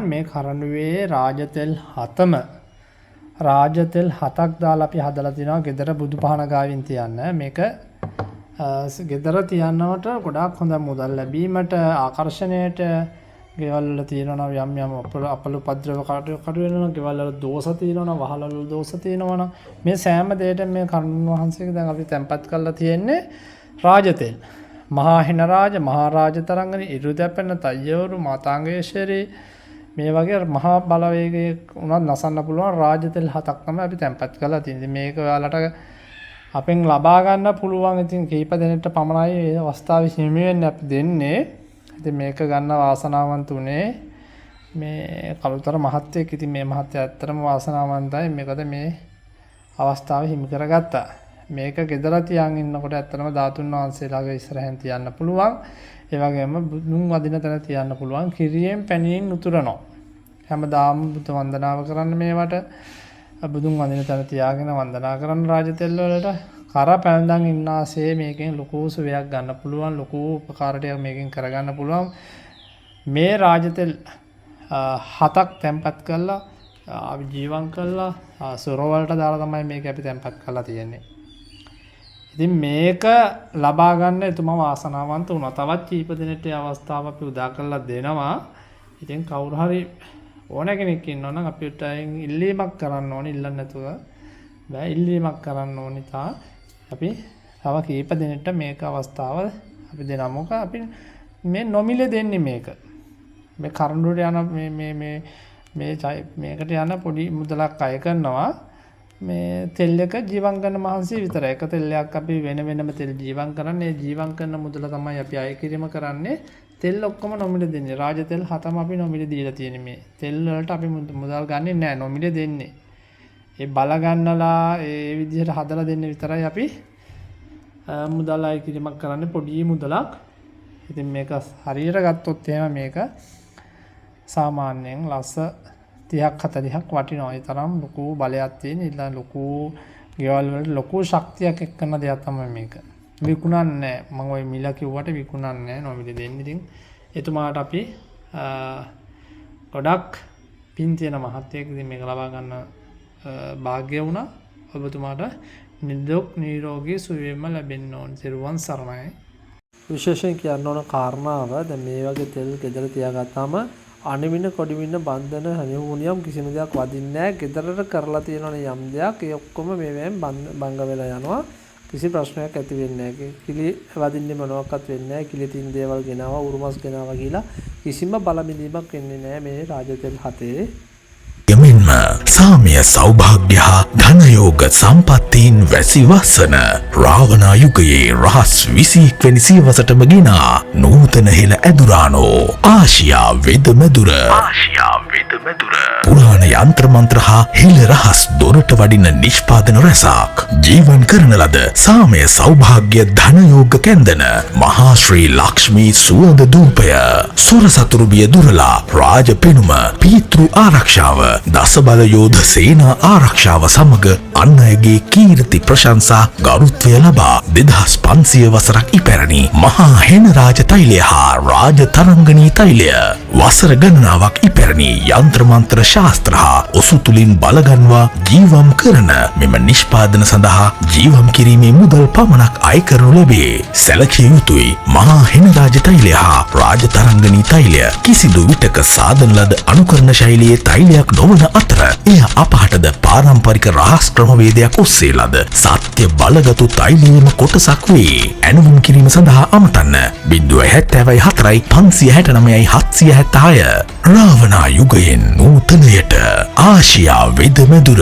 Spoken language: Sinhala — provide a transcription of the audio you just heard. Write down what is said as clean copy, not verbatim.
මේ කරඬුවේ රාජතෙල් 7ම රාජතෙල් 7ක් දාලා අපි හදලා තිනවා ගෙදර බුදු පහන ගාවින් තියන්න. මේක ගෙදර තියන්නවට ගොඩාක් හොඳ මුදල් ලැබීමට ආකර්ෂණයට ගෙවල් වල තියෙනවා යම් යම් අපලු පද්‍රව කඩු වෙනවා ගෙවල් වල දෝෂ තියෙනවා වහල වල දෝෂ තියෙනවා මේ සෑම දෙයකම මේ කරුණ වහන්සේක දැන් අපි තැම්පත් කරලා තියෙන්නේ රාජතෙල් මහා හින රාජ මහා රාජ තරංගනි ඉරුදැපෙන තයවරු මාතාංගේශ්වරී මේ වගේ මහා බලවේගයේ උනත් නසන්න පුළුවන් රාජතෙල් 7ක් තමයි අපි තැම්පත් කරලා තියෙන්නේ. මේක ඔයාලට අපෙන් ලබා ගන්න පුළුවන්. ඉතින් කීප දෙනෙක්ට පමණයි මේ අවස්ථාවේ හිමි වෙන්නේ අපි දෙන්නේ. ඉතින් මේක ගන්න වාසනාවන්ත උනේ මේ කලුතර මහත්තයෙක්. ඉතින් මේ මහත්තයා ඇත්තටම වාසනාවන්තයි. මේකද මේ අවස්ථාව හිමි කරගත්තා. මේක ගෙදර තියන් ඉන්නකොට ඇත්තටම ධාතුන් වහන්සේලාගේ ඉස්සරහෙන් තියන්න පුළුවන්. ඒ වගේම බුදුන් වදින තැන තියන්න පුළුවන්. කිරියෙන් පැණියෙන් උතුරනවා. හැමදාම බුදු වන්දනාව කරන්න මේවට බුදුන් වදින තැන තියාගෙන වන්දනා කරන්න රාජතෙල් වලට කර පැනඳන් ඉන්නාසේ මේකෙන් ලොකු සුවයක් ගන්න පුළුවන්. ලොකු උපකාරයක් මේකෙන් කරගන්න පුළුවන්. මේ රාජතෙල් 7ක් තැම්පත් කරලා අපි ජීවම් කරලා සොර වලට දාලා තමයි මේක අපි තැම්පත් කරලා තියෙන්නේ. ඉතින් මේක ලබා ගන්න එතුමා වාසනාවන්ත වුණා. තවත් කීප දෙනෙක්ට මේ අවස්ථාව අපි උදා කරලා දෙනවා. ඉතින් කවුරු හරි ඕන කෙනෙක් ඉන්නවා නම් අපිට ඉල්ලීමක් කරන්න ඕනේ. ඉල්ලන්න නැතුව බෑ. ඉල්ලීමක් කරන්න ඕනේ. අපි තව කීප දෙනෙක්ට මේක අවස්ථාව අපි දෙනවා. මොකද අපි මේ නොමිලේ දෙන්නේ මේක. මේ කරඬුවට යන මේකට යන පොඩි මුදලක් අය කරනවා. මේ තෙල් එක ජීවම් කරන මහන්සිය විතරයි. එක තෙල්යක් අපි වෙන වෙනම තෙල් ජීවම් කරන්නේ. ජීවම් කරන මුදල තමයි අපි අය කිරීම කරන්නේ. තෙල් ඔක්කොම නොමිලේ දෙන්නේ. රාජතෙල් 7ම අපි නොමිලේ දීලා තියෙන්නේ. මේ තෙල් වලට අපි මුදල් ගන්නෙ නෑ. නොමිලේ දෙන්නේ. ඒ බල ගන්නලා ඒ විදිහට හදලා දෙන්න විතරයි අපි මුදල් අය කිරීමක් කරන්නේ. පොඩි මුදලක්. ඉතින් මේක හරියට ගත්තොත් එහෙම මේක සාමාන්‍යයෙන් ලස්ස 30ක් 40ක් වටිනවා. ඒ තරම් ලොකු බලයක් තියෙන. ඉතින් ලොකු ගෙවල් වලට ලොකු ශක්තියක් එක්කන දෙයක් තමයි මේක. විකුණන්නේ මම ওই මිල කිව්වට විකුණන්නේ නොමිලේ දෙන්නේ. ඉතින් එතුමාට අපි ගොඩක් පින් තියෙන මහත්තයෙක්. ඉතින් මේක ලබා ගන්න වාග්ය වුණා. ඔබතුමාට නිරෝග නිරෝගී සුවයම ලැබෙන්න ඕන. සිරුවන් සරණයි. විශේෂයෙන් කියන්න ඕන කාරණාව දැන් මේ වගේ තෙල් ගෙදර තියාගත්තාම අනිමින කොඩිමින බන්ධන හනියුනියම් කිසිම දෙයක් වදින්නේ නැහැ. ගෙදරට කරලා තියෙනවනේ යම් දෙයක් ඒ ඔක්කොම මේවෙන් බංග වෙලා යනවා. කිසි ප්‍රශ්නයක් ඇති වෙන්නේ නැහැ. කිලි වදින්නේ මොනවාක්වත් වෙන්නේ නැහැ. කිලි තින් දේවල් ගෙනාවා උරුමස් ගෙනාවා කියලා කිසිම බලමිදීමක් වෙන්නේ නැහැ මේ රාජතෙල් 7. යමින්ම සාමය සෞභාග්‍ය හා ධනයෝග සම්පත්තීන් වැසි වසන රාවණ යුගයේ රහස් 21 වෙනි සියවසටම ගෙනා නූතන හෙළ ඇදුරානෝ ආසියා වෙදමෙදුර පුරාණ යන්ත්‍ර මන්ත්‍ර හා හෙළ රහස් දොරට වඩින නිෂ්පාදන රැසක් ජීවන් කරන ලද සාමය සෞභාග්‍ය ධනයෝග කැන්දන මහා ශ්‍රී ලක්ෂ්මී සුවඳ දූපය සුර සතුරු බිය දුරලා රාජ පෙනුම පීතෘ ආරක්ෂාව දසබල යෝධ සේනා ආරක්ෂාව සමග අන් අයගේ කීර්ති ප්‍රශංසා ගෞරවය ලබා 2500 වසරක් ඉපැරණි මහා හෙන රාජ තෛලය හා රාජ තරංගනී තෛලය වසර ගණනාවක් ඉපැරණි යන්ත්‍ර මන්ත්‍ර ශාස්ත්‍ර හා ඔසු තුලින් බලගන්වා ජීවම් කරන මෙම නිෂ්පාදන සඳහා ජීවම් කිරීමේ මුදල් පමණක් අය කරනු ලැබේ. සැලකිය යුතුයි මහා හෙන රාජ තෛලය හා රාජ තරංගනී තෛලය කිසිදු විටක සාදන ලද අනුකරණ ශෛලියේ තෛලයක් නොවන අතර එය අපහටද පාරම්පරික රහස් ක්‍රමවේදයක් ඔස්සේ ලද සත්‍ය බලගතු තෛලයේම කොටසක් වේ. ඇනුම් කිරීම සඳහා අමතන්න 074 569 776 රාවණ යුගයෙන් නූතනයට ආසියා වෙදමෙදුර